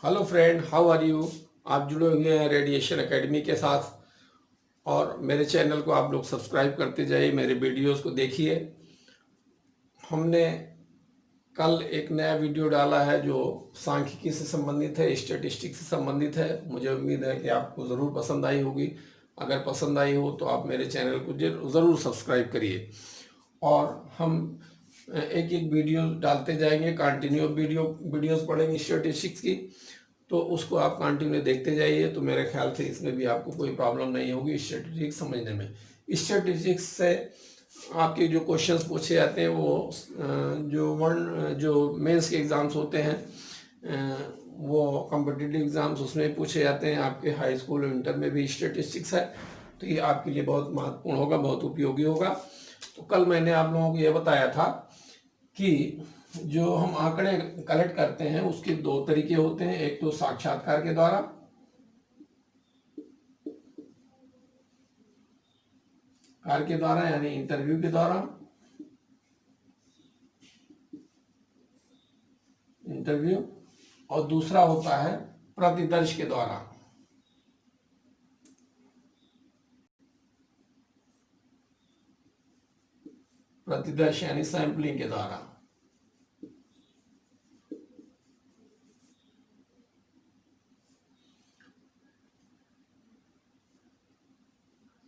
Hello friend, how are you. आप जुड़े हुए हैं रेडिएशन एकेडमी के साथ और मेरे चैनल को आप लोग सब्सक्राइब करते जाइए, मेरे वीडियोस को देखिए। हमने कल एक नया वीडियो डाला है जो सांख्यिकी से संबंधित है, स्टैटिस्टिक्स से संबंधित है। मुझे उम्मीद है कि आपको ज़रूर पसंद आई होगी। अगर पसंद आई हो तो आप मेरे चैनल को ज़रूर सब्सक्राइब करिए। और हम एक एक वीडियो डालते जाएंगे, कंटिन्यू वीडियोस पढ़ेंगे स्टैटिस्टिक्स की, तो उसको आप कंटिन्यू देखते जाइए। तो मेरे ख्याल से इसमें भी आपको कोई प्रॉब्लम नहीं होगी स्टैटिस्टिक्स समझने में। स्टैटिस्टिक्स से आपके जो क्वेश्चंस पूछे जाते हैं वो जो मेंस के एग्ज़ाम्स होते हैं, वो कॉम्पिटिटिव एग्ज़ाम्स उसमें पूछे जाते हैं। आपके हाई स्कूल और इंटर में भी स्टैटिस्टिक्स है, तो ये आपके लिए बहुत महत्वपूर्ण होगा, बहुत उपयोगी होगा। तो कल मैंने आप लोगों को ये बताया था कि जो हम आंकड़े कलेक्ट करते हैं उसके दो तरीके होते हैं। एक तो साक्षात्कार के द्वारा, यानी इंटरव्यू के द्वारा, और दूसरा होता है प्रतिदर्श के द्वारा। प्रतिदर्श यानी सैंपलिंग के द्वारा।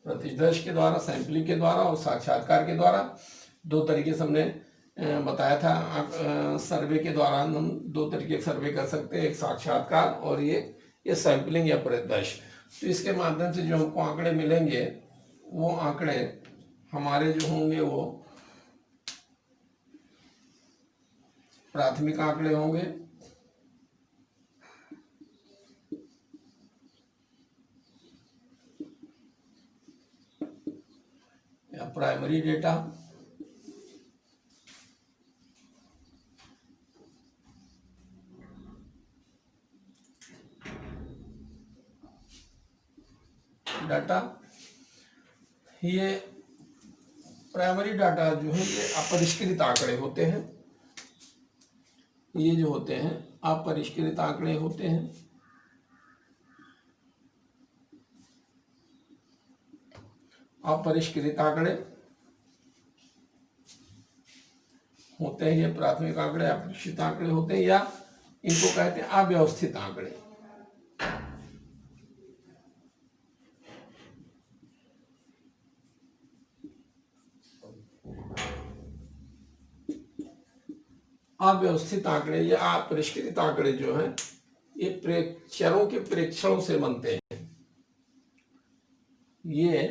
प्रतिदर्श के द्वारा, सैंपलिंग के द्वारा और साक्षात्कार के द्वारा, दो तरीके से हमने बताया था। सर्वे के दौरान हम दो तरीके से सर्वे कर सकते हैं, एक साक्षात्कार और ये सैंपलिंग या प्रतिदर्श। तो इसके माध्यम से जो हमको आंकड़े मिलेंगे वो आंकड़े हमारे जो होंगे वो प्राथमिक आंकड़े होंगे, या प्राइमरी डेटा, ये प्राइमरी डाटा जो है ये अपरिष्कृत आंकड़े होते हैं। ये जो होते हैं अपरिष्कृत आंकड़े होते हैं। अपरिष्कृत आंकड़े होते हैं, ये प्राथमिक आंकड़े अपरिष्कृत आंकड़े होते हैं, या इनको कहते हैं अव्यवस्थित आंकड़े। अव्यवस्थित आंकड़े या अपरिष्कृत आंकड़े जो हैं ये चरों के प्रेक्षणों से बनते हैं। ये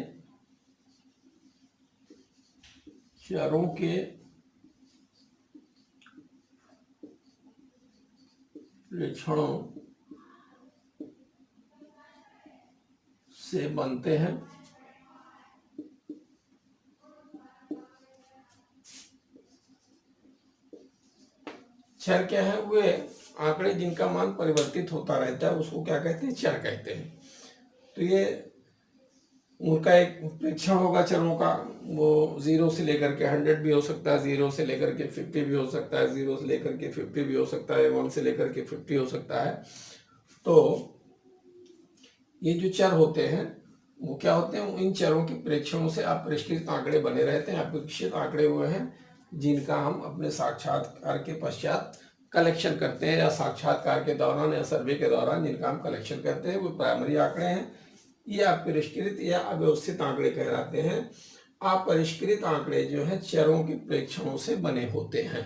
चरों के प्रेक्षणों से बनते हैं। चर क्या है? वे आंकड़े जिनका मान परिवर्तित होता रहता है उसको क्या कहते हैं? चर कहते हैं। तो ये उनका एक प्रेक्षण होगा चरों का, वो 0 से लेकर के 100 भी हो सकता है, 0 से लेकर के 50 भी हो सकता है, 0 से लेकर के 50 भी हो सकता है, 1 से लेकर के 50 हो सकता है। तो ये जो चर होते हैं वो क्या होते हैं? इन चरों के प्रेक्षणों से अपरिष्कृत आंकड़े बने रहते हैं। अपरिष्कृत आंकड़े वो हैं जिनका हम अपने साक्षात्कार के पश्चात कलेक्शन करते हैं, या साक्षात्कार के दौरान या सर्वे के दौरान जिनका हम कलेक्शन करते हैं वो प्राइमरी आंकड़े हैं। ये अपरिष्कृत या अव्यवस्थित आंकड़े कहलाते हैं। अपरिष्कृत आंकड़े जो हैं चरों के प्रेक्षणों से बने होते हैं।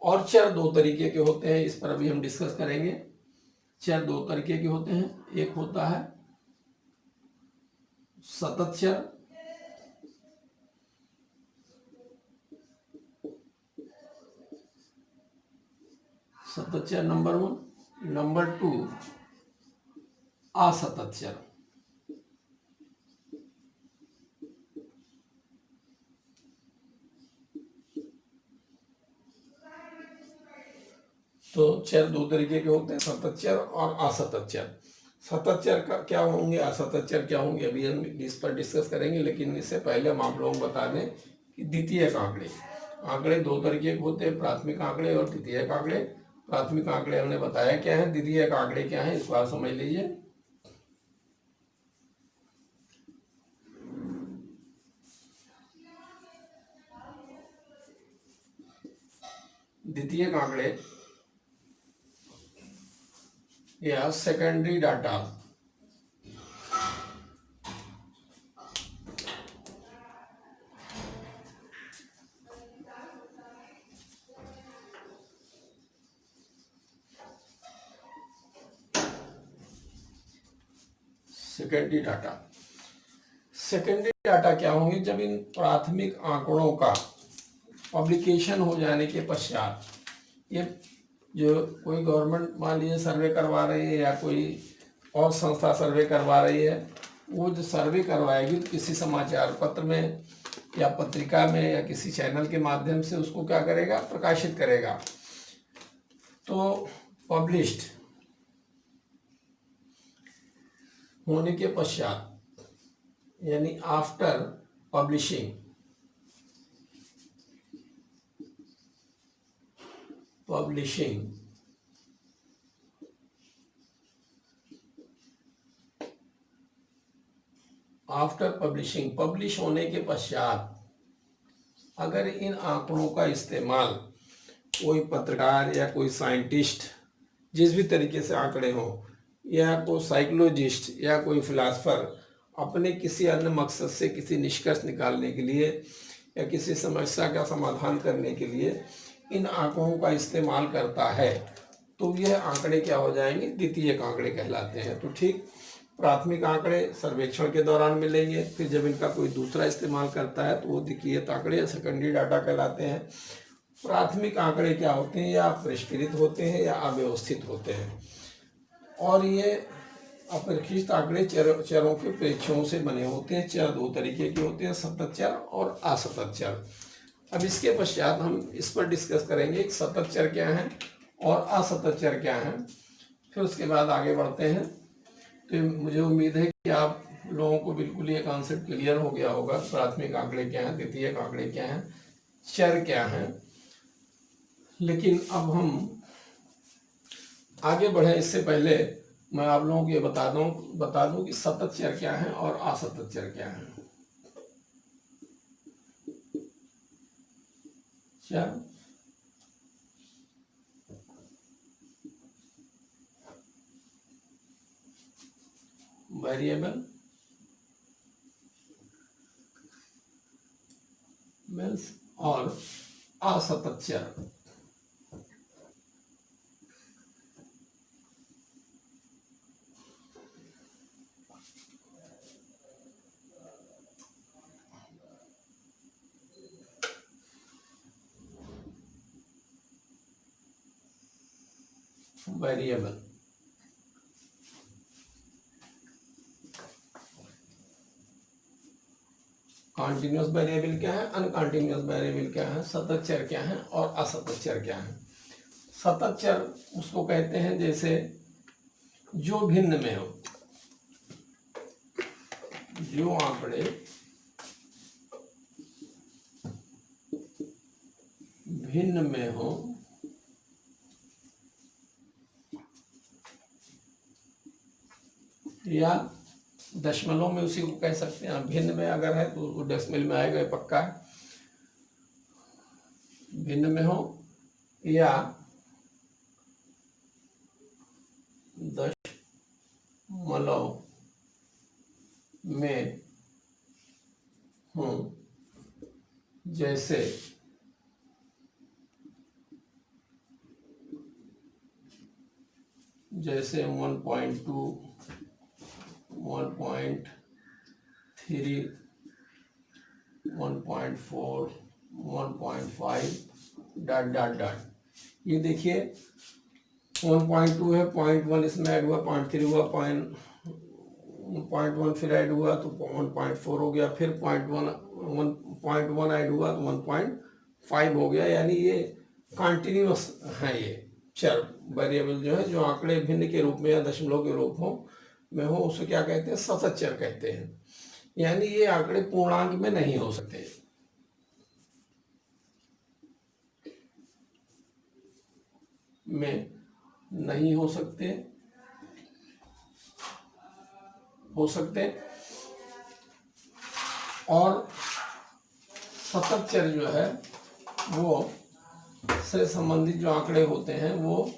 और चर दो तरीके के होते हैं, इस पर अभी हम डिस्कस करेंगे। चर दो तरीके के होते हैं, एक होता है सतत चर, सतत चर नंबर 1। नंबर 2 असतत चर। तो चर दो तरीके के होते हैं, सतत चर और असतत चर। सतत चर का क्या होंगे, असतत चर क्या होंगे, अभी हम इस पर डिस्कस करेंगे। लेकिन इससे पहले हम आप लोगों को बता दें कि द्वितीयक आंकड़े दो तरीके के होते हैं, प्राथमिक आंकड़े और द्वितीयक आंकड़े। प्राथमिक आंकड़े हमने बताया क्या है, द्वितीयक आंकड़े क्या है, इसको आप समझ लीजिए। द्वितीयक आंकड़े या secondary data secondary data secondary data क्या होंगे, जब इन प्राथमिक आंकड़ों का पब्लिकेशन हो जाने के पश्चात, ये जो कोई गवर्नमेंट मान लीजिए सर्वे करवा रही है या कोई और संस्था सर्वे करवा रही है, वो जो सर्वे करवाएगी तो किसी समाचार पत्र में या पत्रिका में या किसी चैनल के माध्यम से उसको क्या करेगा, प्रकाशित करेगा। तो पब्लिश्ड होने के पश्चात यानी after publishing, after publishing, publish होने के पश्चात अगर इन आंकड़ों का इस्तेमाल कोई पत्रकार या कोई साइंटिस्ट, जिस भी तरीके से आंकड़े हों, या कोई साइकोलॉजिस्ट या कोई फिलासफर अपने किसी अन्य मकसद से किसी निष्कर्ष निकालने के लिए या किसी समस्या का समाधान करने के लिए इन आंकड़ों का इस्तेमाल करता है, तो यह आंकड़े क्या हो जाएंगे, द्वितीयक आंकड़े कहलाते हैं। तो ठीक, प्राथमिक आंकड़े सर्वेक्षण के दौरान मिलेंगे, फिर जब इनका कोई दूसरा इस्तेमाल करता है तो वो द्वितीयक आंकड़े या सेकेंडरी डाटा कहलाते हैं। प्राथमिक आंकड़े क्या होते हैं, या परिष्कृत होते हैं या अव्यवस्थित होते हैं, और ये अपरिष्कृत आंकड़े चरों के प्रेक्षणों से बने होते हैं। चर दो तरीके के होते हैं, सतत चर और असतत चर। अब इसके पश्चात हम इस पर डिस्कस करेंगे कि सतत चर क्या है और असतत चर क्या है, फिर उसके बाद आगे बढ़ते हैं। तो मुझे उम्मीद है कि आप लोगों को बिल्कुल ये कॉन्सेप्ट क्लियर हो गया होगा, प्राथमिक आंकड़े क्या हैं, द्वितीयक आंकड़े क्या हैं, चर क्या हैं। लेकिन अब हम आगे बढ़े इससे पहले मैं आप लोगों को ये बता दूं कि सतत चर क्या है और असतत चर क्या है। चर वेरिएबल मीन्स और असतत चर वेरिएबल। कॉन्टिन्यूस वेरिएबल क्या है, अनकॉन्टिन्यूस वेरिएबल क्या है, सतत चर क्या है और असतत चर क्या है। सतत चर उसको कहते हैं जैसे जो भिन्न में हो, जो आंकड़े भिन्न में हो या दशमलव में उसी को कह सकते हैं। भिन्न में अगर है तो वो डेसिमल में आएगा, पक्का है। भिन्न में हो या दशमलव में हो, जैसे जैसे 1.2, 1.3, 1.4, 1.5 डॉट डॉट डॉट। ये देखिए 1.2 है, 0.1 इसमें ऐड हुआ, 0.3 हुआ, 0.1 फिर ऐड हुआ तो 1.4 हो गया, फिर 1.1 ऐड हुआ तो 1.5 हो गया। यानी ये कॉन्टिन्यूस है। ये चर वेरिएबल जो है, जो आंकड़े भिन्न के रूप में या दशमलव के रूप में हो, उसे क्या कहते हैं, सतत चर कहते हैं। यानी ये आंकड़े पूर्णांक में नहीं हो सकते। में नहीं हो सकते और सतत चर जो है वो से संबंधित जो आंकड़े होते हैं वो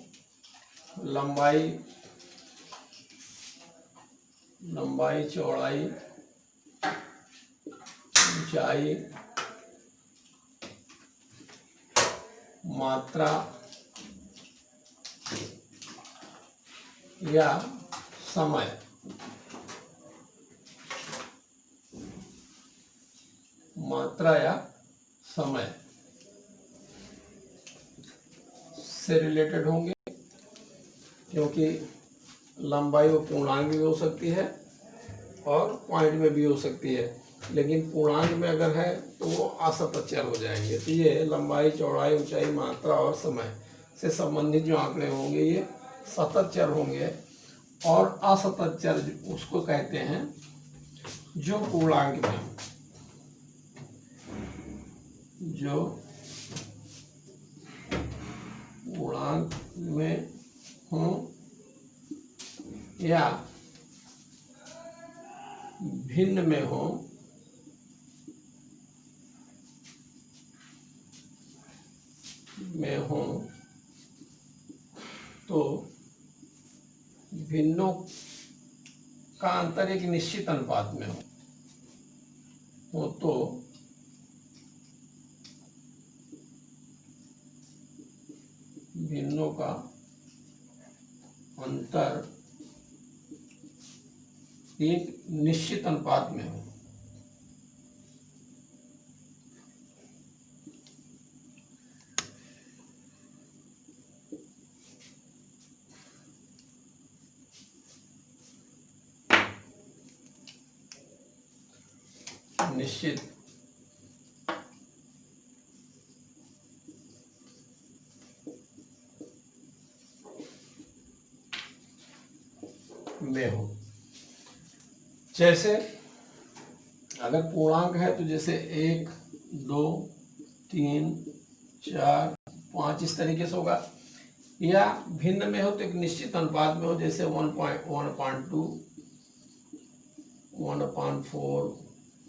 लंबाई, चौड़ाई, ऊंचाई, मात्रा या समय से रिलेटेड होंगे, क्योंकि लंबाई वो पूर्णांक भी हो सकती है और पॉइंट में भी हो सकती है, लेकिन पूर्णांक में अगर है तो वो असतत चर हो जाएंगे। तो ये लंबाई, चौड़ाई, ऊंचाई, मात्रा और समय से संबंधित जो आंकड़े होंगे ये सतत चर होंगे। और असतत चर उसको कहते हैं जो पूर्णांक में हो या भिन्न में हो तो भिन्नों का अंतर एक निश्चित अनुपात में हो तो भिन्नों का अंतर एक निश्चित अनुपात में हो। निश्चित में हो। जैसे अगर पूर्णांक है तो जैसे 1, 2, 3, 4, 5 इस तरीके से होगा, या भिन्न में हो तो एक निश्चित अनुपात में हो, जैसे 1.1/2, 1/4,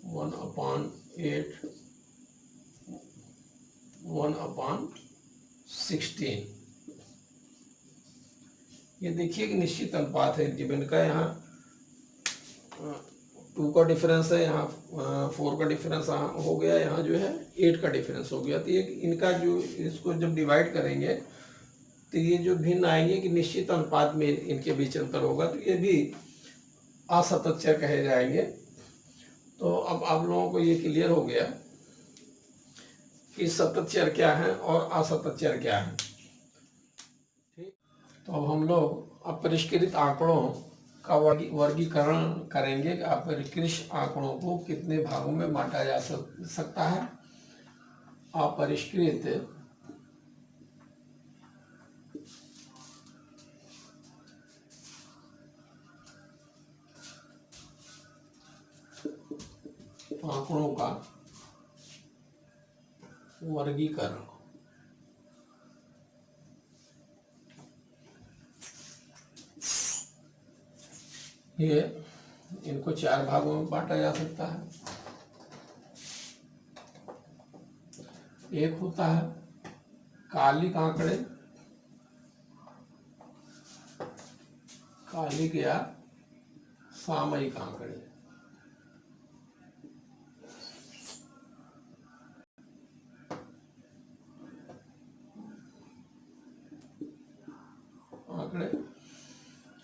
1/8, 1/16। ये देखिए कि निश्चित अनुपात है गिवन का। यहाँ 2 का डिफरेंस है, यहाँ 4 का डिफरेंस हो गया, यहाँ जो है 8 का डिफरेंस हो गया। तो ये इनका जो इसको जब डिवाइड करेंगे तो ये जो भिन्न आएंगे कि निश्चित अनुपात में इनके बीच अंतर होगा, तो ये भी असतत चर कहे जाएंगे। तो अब आप लोगों को ये क्लियर हो गया कि सतत चर क्या है और असतत चर क्या है। ठीक, तो अब हम लोग अपरिष्कृत आंकड़ों का वर्गीकरण करेंगे। अपरिष्कृत आंकड़ों को कितने भागों में बांटा जा सकता है। अपरिष्कृत आंकड़ों का वर्गीकरण। ये इनको 4 भागों में बांटा जा सकता है। एक होता है कालिक आंकड़े, कालिक या सामयिक आंकड़े।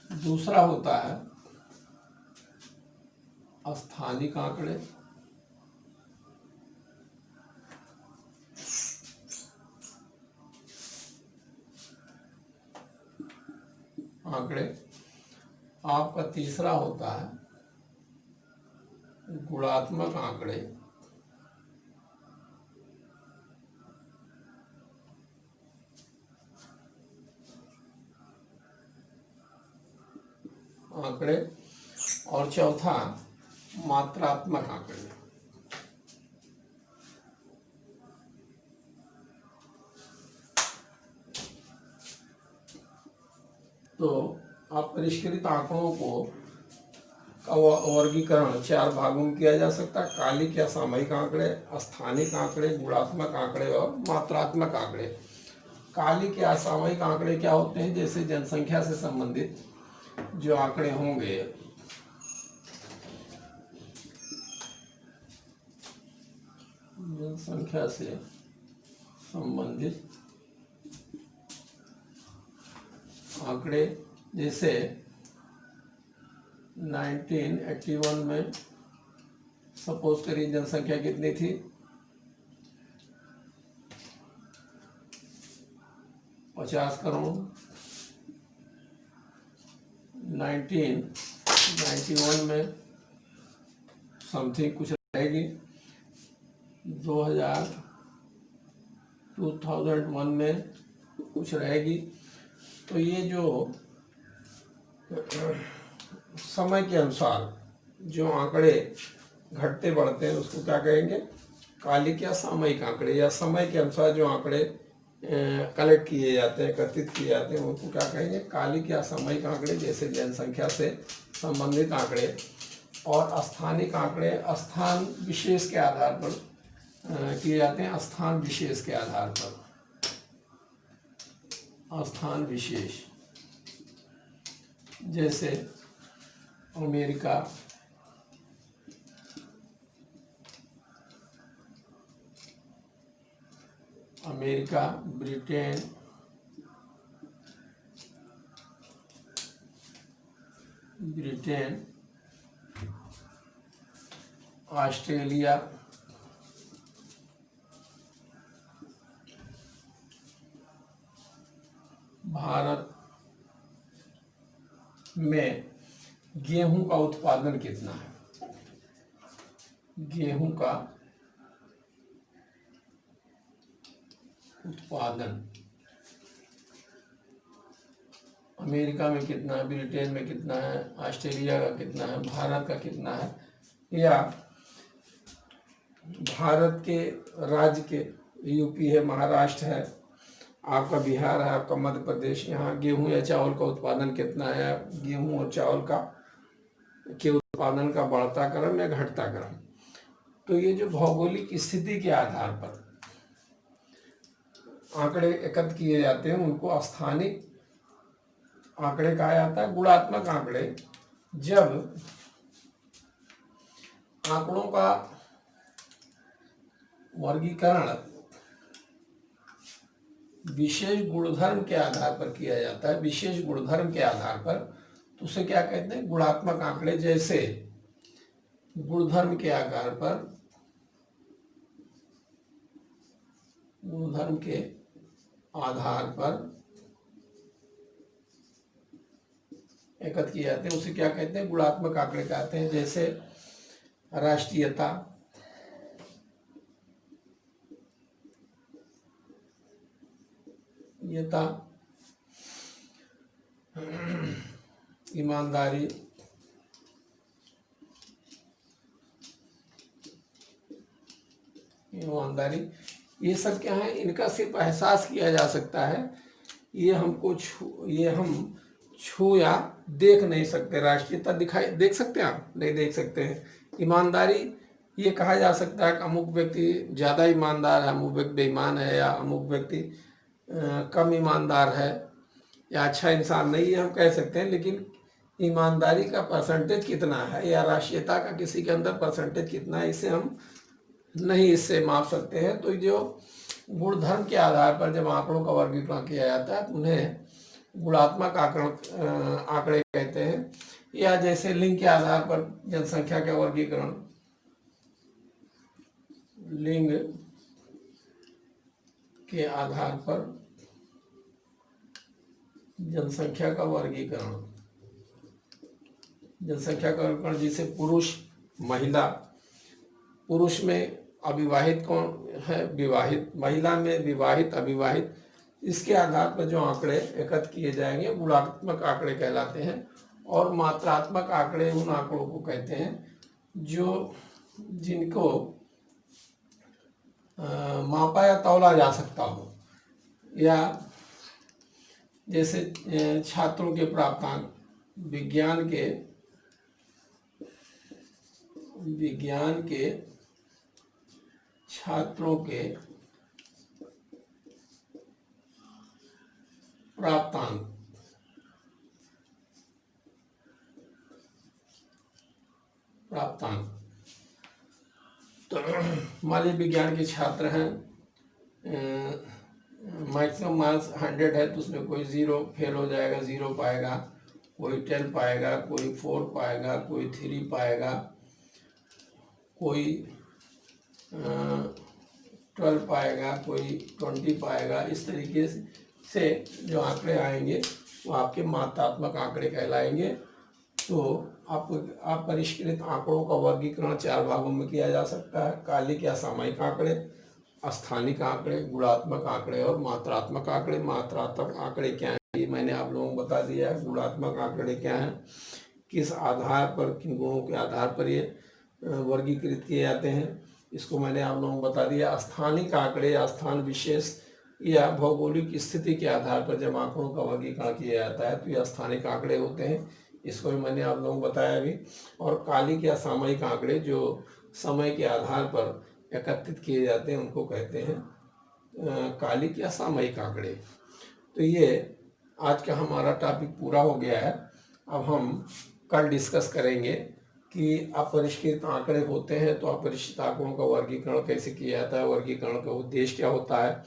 दूसरा होता है स्थानिक आंकड़े, आपका तीसरा होता है गुणात्मक आंकड़े, और चौथा मात्रात्मक आंकड़े। तो आप परिष्कृत आंकड़ों को का वर्गीकरण 4 भागों में किया जा सकता है: कालिक या सामयिक आंकड़े, स्थानिक आंकड़े, गुणात्मक आंकड़े और मात्रात्मक आंकड़े। कालिक या सामयिक आंकड़े क्या होते हैं? जैसे जनसंख्या से संबंधित जो आंकड़े होंगे, जनसंख्या से संबंधित आंकड़े, जैसे 1981 में सपोज करिए जनसंख्या कितनी थी? 50 करोड़। 1991 में समथिंग कुछ रहेगी। 2001 में कुछ रहेगी। तो ये जो समय के अनुसार जो आंकड़े घटते बढ़ते हैं उसको क्या कहेंगे? कालिक या सामयिक आंकड़े। या समय के अनुसार जो आंकड़े कलेक्ट किए जाते हैं, एकत्रित किए जाते हैं, उनको क्या कहेंगे? कालिक या सामयिक आंकड़े। जैसे जनसंख्या से संबंधित आंकड़े। और स्थानिक आंकड़े स्थान विशेष के आधार पर किए जाते हैं। स्थान विशेष के आधार पर, स्थान विशेष, जैसे अमेरिका, ब्रिटेन, ऑस्ट्रेलिया, भारत में गेहूं का उत्पादन कितना है? गेहूं का उत्पादन अमेरिका में कितना है, ब्रिटेन में कितना है, ऑस्ट्रेलिया का कितना है, भारत का कितना है, या भारत के राज्य के, यूपी है, महाराष्ट्र है, आपका बिहार है, आपका मध्य प्रदेश, यहाँ गेहूं या चावल का उत्पादन कितना है? गेहूं और चावल का के उत्पादन का बढ़ता क्रम या घटता क्रम। तो ये जो भौगोलिक स्थिति के आधार पर आंकड़े एकत्र किए जाते हैं उनको स्थानिक आंकड़े कहा जाता है। गुणात्मक आंकड़े, जब आंकड़ों का वर्गीकरण विशेष गुणधर्म के आधार पर किया जाता है, विशेष गुणधर्म के आधार पर, तो उसे क्या कहते हैं? गुणात्मक आंकड़े। जैसे गुणधर्म के आधार पर, गुणधर्म के आधार पर एकत्र किए जाते हैं, उसे क्या कहते हैं? गुणात्मक आंकड़े कहते हैं। जैसे राष्ट्रीयता, ईमानदारी, ये सब क्या है? इनका सिर्फ एहसास किया जा सकता है। ये हम छू या देख नहीं सकते। राष्ट्रीयता देख सकते हैं आप? नहीं देख सकते हैं। ईमानदारी, ये कहा जा सकता है कि अमुक व्यक्ति ज़्यादा ईमानदार है, अमुक व्यक्ति बेईमान है, या अमुक व्यक्ति कम ईमानदार है, या अच्छा इंसान नहीं है, हम कह सकते हैं। लेकिन ईमानदारी का परसेंटेज कितना है, या राष्ट्रीयता का किसी के अंदर परसेंटेज कितना है, इसे हम नहीं इससे माप सकते हैं। तो जो गुणधर्म के आधार पर जब आंकड़ों का वर्गीकरण किया जाता है तो उन्हें गुणात्मक आंकड़े कहते हैं। या जैसे लिंग के आधार पर जनसंख्या का वर्गीकरण, लिंग के आधार पर जनसंख्या का वर्गीकरण, जिसे पुरुष, महिला, पुरुष में अविवाहित कौन है, विवाहित, महिला में विवाहित, अविवाहित, इसके आधार पर जो आंकड़े एकत्र किए जाएंगे गुणात्मक आंकड़े कहलाते हैं। और मात्रात्मक आंकड़े उन आंकड़ों को कहते हैं जिनको मापा या तौला जा सकता हो, या जैसे छात्रों के प्राप्तांक, विज्ञान के छात्रों के प्राप्तांक, तो मान लीजिए विज्ञान के छात्र हैं, मैक्सिमम मार्क्स 100 है, तो उसमें कोई 0 फेल हो जाएगा, 0 पाएगा, कोई 10 पाएगा, कोई 4 पाएगा, कोई 3 पाएगा, कोई 12 पाएगा, कोई 20 पाएगा। इस तरीके से जो आंकड़े आएंगे वो आपके मात्रात्मक आंकड़े कहलाएंगे। तो आप परिष्कृत आंकड़ों का वर्गीकरण 4 भागों में किया जा सकता है: कालिक या सामयिक आंकड़े, स्थानिक आंकड़े, गुणात्मक आंकड़े और मात्रात्मक आंकड़े। मात्रात्मक आंकड़े क्या है ये मैंने आप लोगों को बता दिया है। गुणात्मक आंकड़े क्या है, किस आधार पर, किन गुणों के आधार पर ये वर्गीकृत किए जाते हैं, इसको मैंने आप लोगों को बता दिया। स्थानिक आंकड़े या स्थान विशेष या भौगोलिक स्थिति के आधार पर जब आंकड़ों का वर्गीकरण किया जाता है तो ये स्थानिक आंकड़े होते हैं, इसको भी मैंने आप लोगों को बताया अभी। और कालिक या सामयिक आंकड़े जो समय के आधार पर एकत्रित किए जाते हैं उनको कहते हैं कालिक या सामयिक आंकड़े। तो ये आज का हमारा टॉपिक पूरा हो गया है। अब हम कल डिस्कस करेंगे कि अपरिष्कृत आंकड़े होते हैं तो अपरिष्कृत आंकड़ों का वर्गीकरण कैसे किया जाता है, वर्गीकरण का उद्देश्य क्या होता है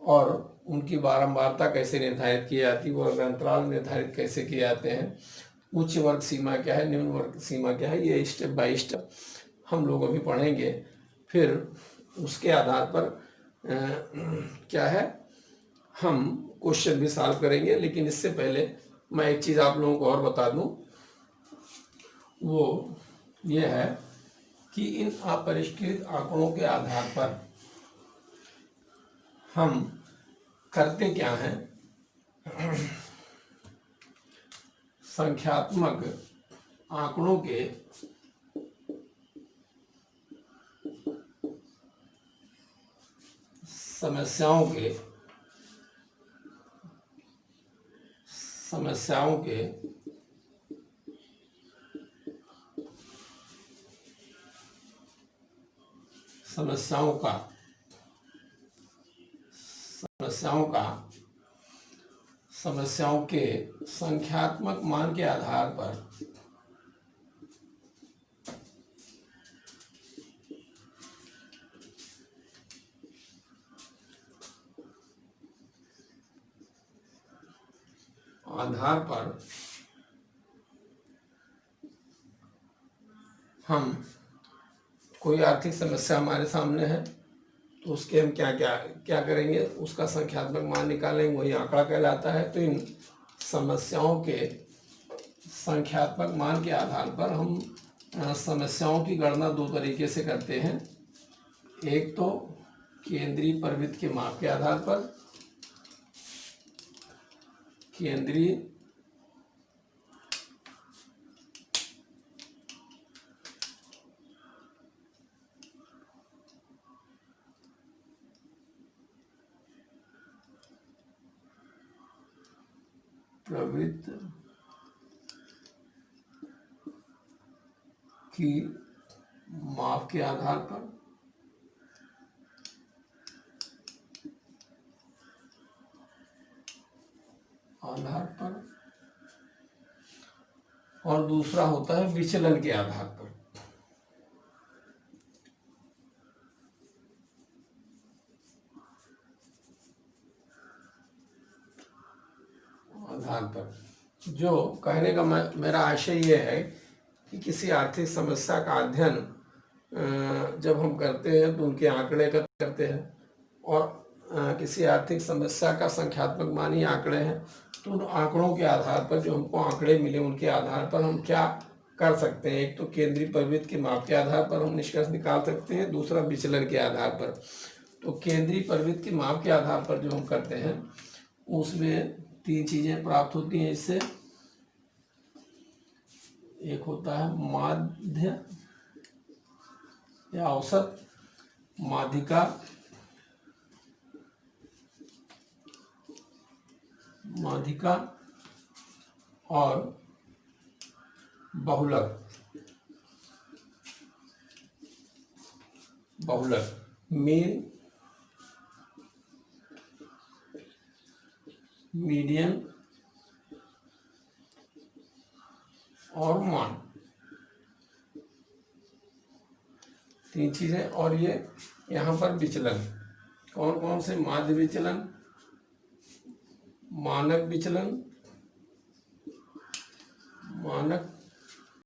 और उनकी बारंबारता कैसे निर्धारित की जाती है, और अंतराल निर्धारित कैसे किए जाते हैं, उच्च वर्ग सीमा क्या है, निम्न वर्ग सीमा क्या है, ये स्टेप बाय स्टेप हम लोग अभी पढ़ेंगे। फिर उसके आधार पर क्या है हम क्वेश्चन भी सॉल्व करेंगे। लेकिन इससे पहले मैं एक चीज़ आप लोगों को और बता दूं, वो ये है कि इन अपरिष्कृत आंकड़ों के आधार पर हम करते क्या हैं, संख्यात्मक आंकड़ों के समस्याओं के संख्यात्मक मान के आधार पर हम कोई आर्थिक समस्या हमारे सामने है तो उसके हम क्या करेंगे, उसका संख्यात्मक मान निकालेंगे, वही आंकड़ा कहलाता है। तो इन समस्याओं के संख्यात्मक मान के आधार पर हम समस्याओं की गणना 2 तरीके से करते हैं। एक तो केंद्रीय प्रवृत्ति के माप के आधार पर, केंद्रीय प्रवृत्ति की माप के आधार पर और दूसरा होता है विचलन के आधार पर। जो कहने का मेरा आशय ये है कि किसी आर्थिक समस्या का अध्ययन जब हम करते हैं तो उनके आंकड़े एकत्र करते हैं, और किसी आर्थिक समस्या का संख्यात्मक मान ही आंकड़े हैं। तो उन आंकड़ों के आधार पर जो हमको आंकड़े मिले उनके आधार पर हम क्या कर सकते हैं, एक तो केंद्रीय प्रवृत्ति के माप के आधार पर हम निष्कर्ष निकाल सकते हैं, दूसरा विचलन के आधार पर। तो केंद्रीय प्रवृत्ति के माप के आधार पर जो हम करते हैं उसमें 3 चीजें प्राप्त होती हैं इससे। एक होता है माध्य या औसत, माध्यिका, माध्यिका और बहुलक। मीन, मीडियन और मान, 3 चीजें। और ये यहाँ पर विचलन, कौन कौन से? माध्य विचलन, मानक विचलन, मानक